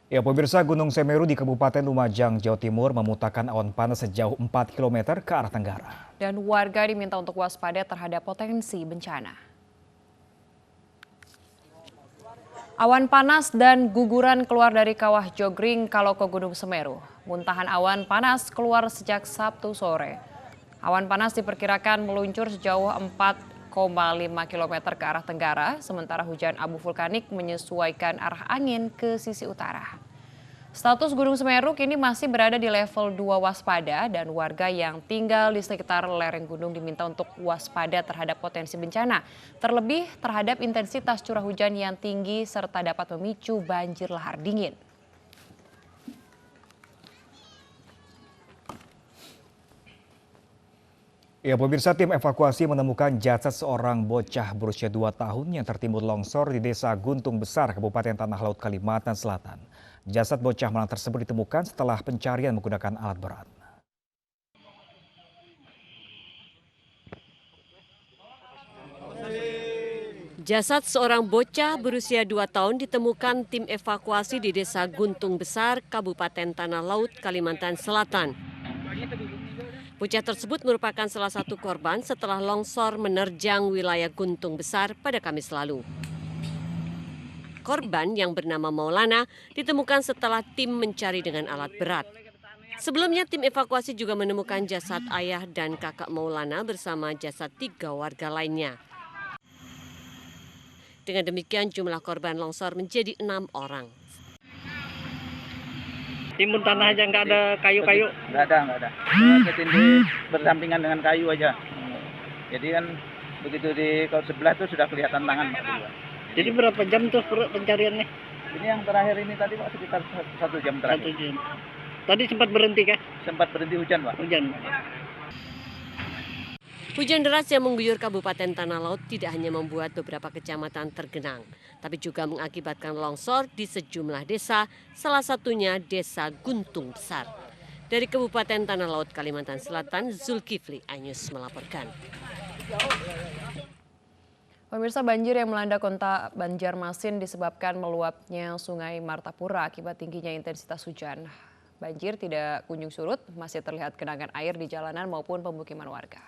Ya, pemirsa, Gunung Semeru di Kabupaten Lumajang, Jawa Timur memutakan awan panas sejauh 4 kilometer ke arah tenggara. Dan warga diminta untuk waspada terhadap potensi bencana. Awan panas dan guguran keluar dari kawah Jogring Kaloko Gunung Semeru. Muntahan awan panas keluar sejak Sabtu sore. Awan panas diperkirakan meluncur sejauh 4,5 km ke arah tenggara, sementara hujan abu vulkanik menyesuaikan arah angin ke sisi utara. Status Gunung Semeru kini masih berada di level 2 waspada dan warga yang tinggal di sekitar lereng gunung diminta untuk waspada terhadap potensi bencana, terlebih terhadap intensitas curah hujan yang tinggi serta dapat memicu banjir lahar dingin. Ya, pemirsa, tim evakuasi menemukan jasad seorang bocah berusia 2 tahun yang tertimbun longsor di Desa Guntung Besar, Kabupaten Tanah Laut, Kalimantan Selatan. Jasad bocah malang tersebut ditemukan setelah pencarian menggunakan alat berat. Jasad seorang bocah berusia 2 tahun ditemukan tim evakuasi di Desa Guntung Besar, Kabupaten Tanah Laut, Kalimantan Selatan. Bocah tersebut merupakan salah satu korban setelah longsor menerjang wilayah Guntung Besar pada Kamis lalu. Korban yang bernama Maulana ditemukan setelah tim mencari dengan alat berat. Sebelumnya tim evakuasi juga menemukan jasad ayah dan kakak Maulana bersama jasad 3 warga lainnya. Dengan demikian jumlah korban longsor menjadi 6 orang. Timbun tanah aja, nggak ada kayu-kayu? Nggak ada. Ketindih berdampingan dengan kayu aja. Jadi kan begitu di kaut sebelah itu sudah kelihatan tangan Pak. Jadi berapa jam tuh pencariannya? Ini yang terakhir ini tadi Pak sekitar 1 jam terakhir. 1 jam. Tadi sempat berhenti kah? Sempat berhenti hujan Pak. Hujan. Hujan deras yang mengguyur Kabupaten Tanah Laut tidak hanya membuat beberapa kecamatan tergenang, tapi juga mengakibatkan longsor di sejumlah desa, salah satunya Desa Guntung Besar. Dari Kabupaten Tanah Laut, Kalimantan Selatan, Zulkifli Anyus melaporkan. Pemirsa, banjir yang melanda kota Banjarmasin disebabkan meluapnya Sungai Martapura akibat tingginya intensitas hujan. Banjir tidak kunjung surut, masih terlihat genangan air di jalanan maupun pemukiman warga.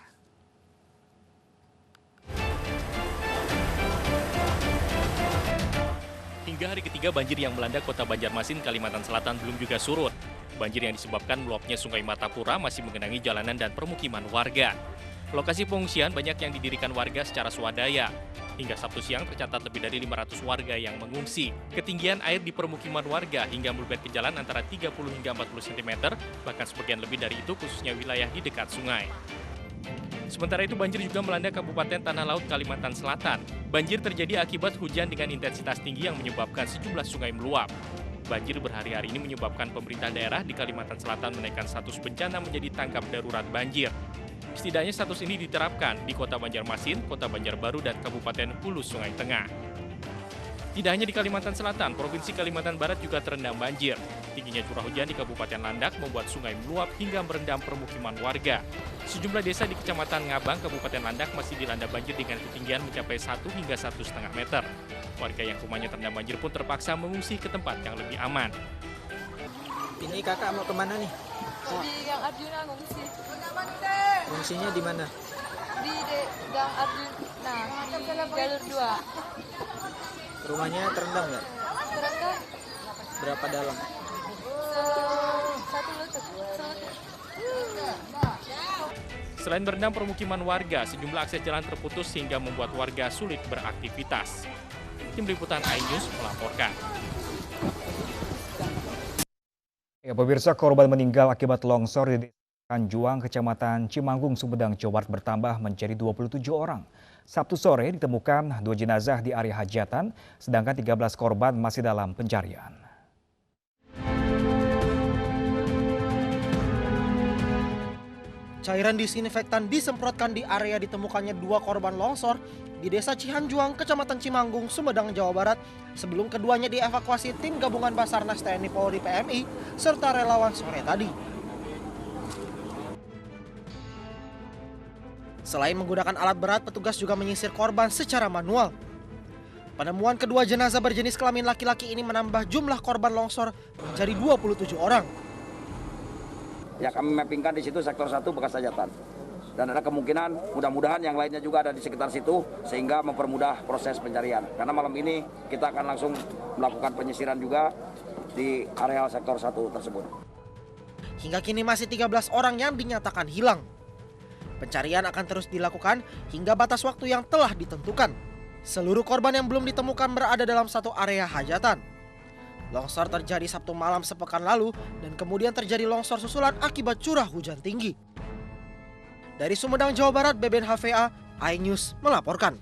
Hingga hari ketiga banjir yang melanda kota Banjarmasin, Kalimantan Selatan belum juga surut. Banjir yang disebabkan meluapnya Sungai Martapura masih menggenangi jalanan dan permukiman warga. Lokasi pengungsian banyak yang didirikan warga secara swadaya. Hingga Sabtu siang tercatat lebih dari 500 warga yang mengungsi. Ketinggian air di permukiman warga hingga meluber ke jalan antara 30 hingga 40 cm, bahkan sebagian lebih dari itu khususnya wilayah di dekat sungai. Sementara itu banjir juga melanda Kabupaten Tanah Laut, Kalimantan Selatan. Banjir terjadi akibat hujan dengan intensitas tinggi yang menyebabkan sejumlah sungai meluap. Banjir berhari-hari ini menyebabkan pemerintah daerah di Kalimantan Selatan menaikkan status bencana menjadi tanggap darurat banjir. Setidaknya status ini diterapkan di Kota Banjarmasin, Kota Banjarbaru, dan Kabupaten Hulu Sungai Tengah. Tidak hanya di Kalimantan Selatan, Provinsi Kalimantan Barat juga terendam banjir. Tingginya curah hujan di Kabupaten Landak membuat sungai meluap hingga merendam permukiman warga. Sejumlah desa di Kecamatan Ngabang, Kabupaten Landak masih dilanda banjir dengan ketinggian mencapai 1 hingga 1,5 meter. Warga yang rumahnya terendam banjir pun terpaksa mengungsi ke tempat yang lebih aman. Ini kakak mau kemana nih? Di Gang Arjuna ngungsi. Fungsinya di mana? Di Gang Arjuna, di jalur 2. Rumahnya terendam nggak? Terendam Berapa dalam? 1 lutut. Selain merendam permukiman warga, sejumlah akses jalan terputus sehingga membuat warga sulit beraktivitas. Tim Liputan iNews melaporkan. Ya, pemirsa, korban meninggal akibat longsor di Desa Kanjuang, Kecamatan Cimanggung, Sumedang, Jawa Barat bertambah menjadi 27 orang. Sabtu sore ditemukan 2 jenazah di area hajatan, sedangkan 13 korban masih dalam pencarian. Cairan disinfektan disemprotkan di area ditemukannya 2 korban longsor di Desa Cihanjuang, Kecamatan Cimanggung, Sumedang, Jawa Barat, sebelum keduanya dievakuasi tim gabungan Basarnas TNI Polri PMI serta relawan sore tadi. Selain menggunakan alat berat, petugas juga menyisir korban secara manual. Penemuan kedua jenazah berjenis kelamin laki-laki ini menambah jumlah korban longsor menjadi 27 orang. Ya, kami mappingkan di situ sektor 1 bekas hajatan. Dan ada kemungkinan mudah-mudahan yang lainnya juga ada di sekitar situ sehingga mempermudah proses pencarian. Karena malam ini kita akan langsung melakukan penyisiran juga di areal sektor 1 tersebut. Hingga kini masih 13 orang yang dinyatakan hilang. Pencarian akan terus dilakukan hingga batas waktu yang telah ditentukan. Seluruh korban yang belum ditemukan berada dalam satu area hajatan. Longsor terjadi Sabtu malam sepekan lalu dan kemudian terjadi longsor susulan akibat curah hujan tinggi. Dari Sumedang, Jawa Barat, Beben HVA, iNews melaporkan.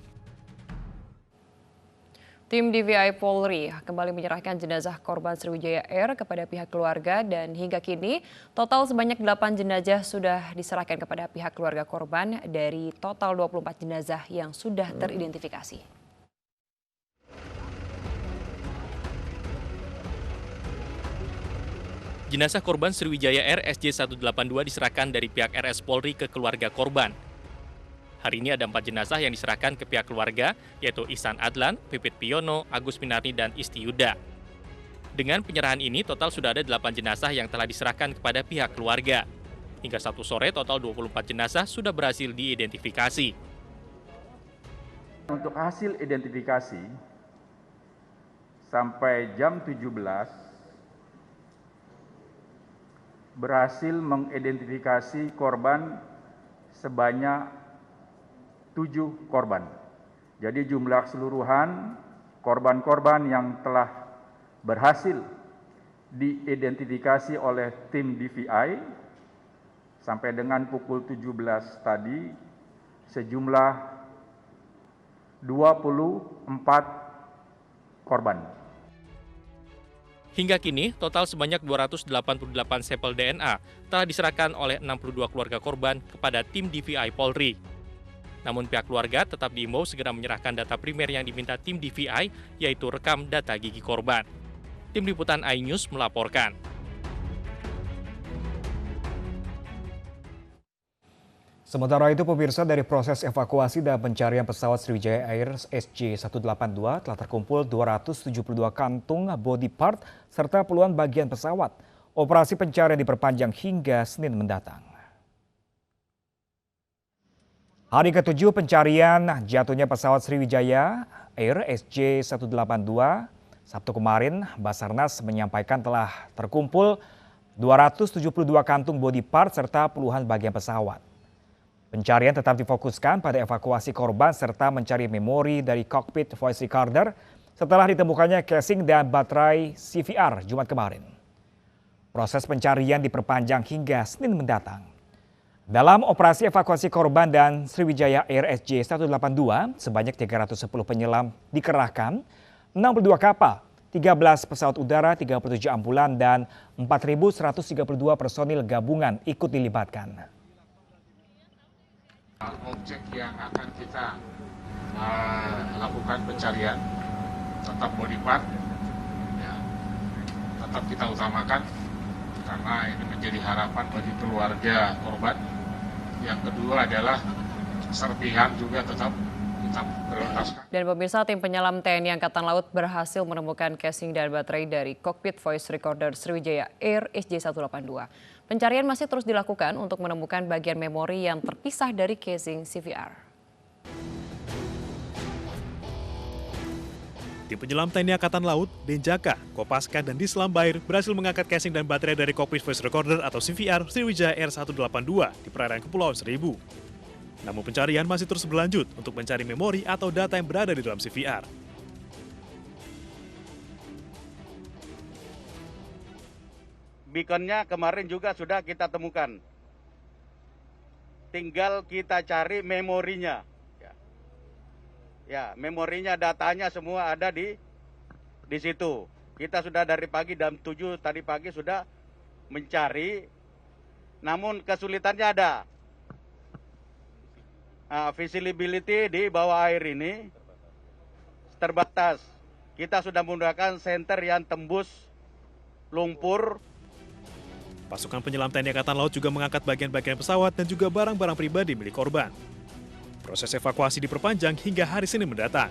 Tim DVI Polri kembali menyerahkan jenazah korban Sriwijaya Air kepada pihak keluarga dan hingga kini total sebanyak 8 jenazah sudah diserahkan kepada pihak keluarga korban dari total 24 jenazah yang sudah teridentifikasi. Jenazah korban Sriwijaya Air SJ182 diserahkan dari pihak RS Polri ke keluarga korban. Hari ini ada 4 jenazah yang diserahkan ke pihak keluarga, yaitu Ihsan Adlan, Pipit Piono, Agus Minarni, dan Isti Yuda. Dengan penyerahan ini, total sudah ada 8 jenazah yang telah diserahkan kepada pihak keluarga. Hingga Sabtu sore, total 24 jenazah sudah berhasil diidentifikasi. Untuk hasil identifikasi, sampai jam 17, berhasil mengidentifikasi korban sebanyak 7 korban. Jadi jumlah keseluruhan korban-korban yang telah berhasil diidentifikasi oleh tim DVI sampai dengan pukul 17 tadi sejumlah 24 korban. Hingga kini, total sebanyak 288 sampel DNA telah diserahkan oleh 62 keluarga korban kepada tim DVI Polri. Namun pihak keluarga tetap diimbau segera menyerahkan data primer yang diminta tim DVI, yaitu rekam data gigi korban. Tim Liputan iNews melaporkan. Sementara itu, pemirsa, dari proses evakuasi dan pencarian pesawat Sriwijaya Air SJ182 telah terkumpul 272 kantung body part serta puluhan bagian pesawat. Operasi pencarian diperpanjang hingga Senin mendatang. Hari ke-7 pencarian jatuhnya pesawat Sriwijaya Air SJ182 Sabtu kemarin, Basarnas menyampaikan telah terkumpul 272 kantung body part serta puluhan bagian pesawat. Pencarian tetap difokuskan pada evakuasi korban serta mencari memori dari cockpit voice recorder setelah ditemukannya casing dan baterai CVR Jumat kemarin. Proses pencarian diperpanjang hingga Senin mendatang. Dalam operasi evakuasi korban dan Sriwijaya Air SJ182, sebanyak 310 penyelam dikerahkan, 62 kapal, 13 pesawat udara, 37 ambulan, dan 4.132 personil gabungan ikut dilibatkan. Objek yang akan kita lakukan pencarian tetap body part, ya, tetap kita utamakan karena ini menjadi harapan bagi keluarga korban. Yang kedua adalah serpihan juga tetap kita prioritaskan. Dan pemirsa, tim penyelam TNI Angkatan Laut berhasil menemukan casing dan baterai dari cockpit voice recorder Sriwijaya Air SJ182. Pencarian masih terus dilakukan untuk menemukan bagian memori yang terpisah dari casing CVR. Tim penyelam TNI Angkatan Laut, Denjaka, Kopaska, dan Dislambair berhasil mengangkat casing dan baterai dari cockpit voice recorder atau CVR Sriwijaya Air 182 di perairan Kepulauan Seribu. Namun pencarian masih terus berlanjut untuk mencari memori atau data yang berada di dalam CVR. Beaconnya kemarin juga sudah kita temukan. Tinggal kita cari memorinya. Ya, memorinya, datanya semua ada di situ. Kita sudah dari pagi jam 7 tadi pagi sudah mencari. Namun kesulitannya ada. Visibility di bawah air ini terbatas. Kita sudah menggunakan senter yang tembus lumpur. Pasukan penyelam TNI Angkatan Laut juga mengangkat bagian-bagian pesawat dan juga barang-barang pribadi milik korban. Proses evakuasi diperpanjang hingga hari Senin mendatang.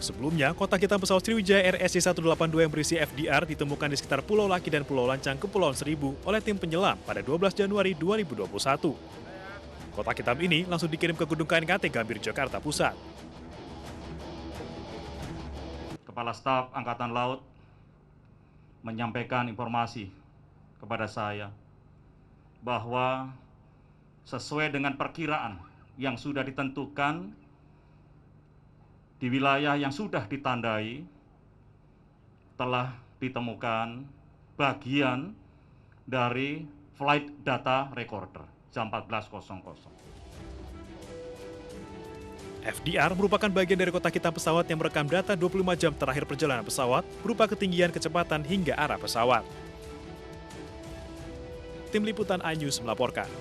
Sebelumnya, kotak hitam pesawat Sriwijaya Air SJ182 yang berisi FDR ditemukan di sekitar Pulau Laki dan Pulau Lancang, Kepulauan Seribu oleh tim penyelam pada 12 Januari 2021. Kotak hitam ini langsung dikirim ke Gedung KNKT Gambir, Jakarta Pusat. Kepala Staf Angkatan Laut menyampaikan informasi kepada saya bahwa sesuai dengan perkiraan yang sudah ditentukan di wilayah yang sudah ditandai, telah ditemukan bagian dari flight data recorder jam 14.00. FDR merupakan bagian dari kotak hitam pesawat yang merekam data 25 jam terakhir perjalanan pesawat berupa ketinggian, kecepatan, hingga arah pesawat. Tim Liputan iNews melaporkan.